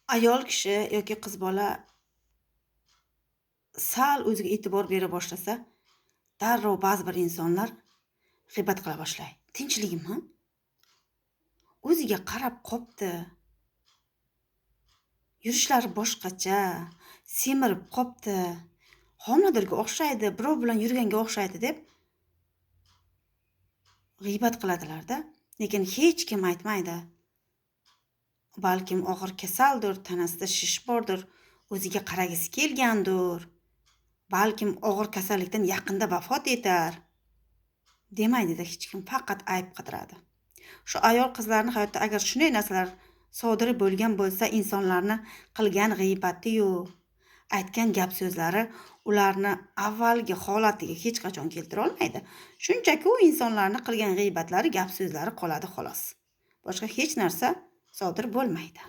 Ayol kishi yoki qiz bola sal o'ziga e'tibor bera boshlasa, darrov ba'zi bir insonlar g'iybat qila boshlaydi. Tinchligimi? O'ziga qarab qopti, yurishlari boshqacha, semirib qopti, homiladorga o'xshaydi, birov bilan yurganga o'xshaydi deb g'iybat qiladilar-da. Lekin hech kim aytmaydi. Balkim og'ir kasaldir, tanasida shish bordir, o'ziga qaragisi kelgandir. Balkim og'ir kasallikdan yaqinda vafot etar. Demaydi-da hech kim, faqat ayb qidiradi. Shu ayol qizlarning hayotida agar shunday narsalar sodir bo'lgan bo'lsa, insonlarni qilgan g'iybat-yu, aytgan gap so'zlari ularni avvalgi holatiga hech qachon keltira olmaydi. Shunchaki u insonlarni qilgan g'iybatlari, gap so'zlari qoladi xolos. Boshqa hech narsa sodir bo'lmaydi.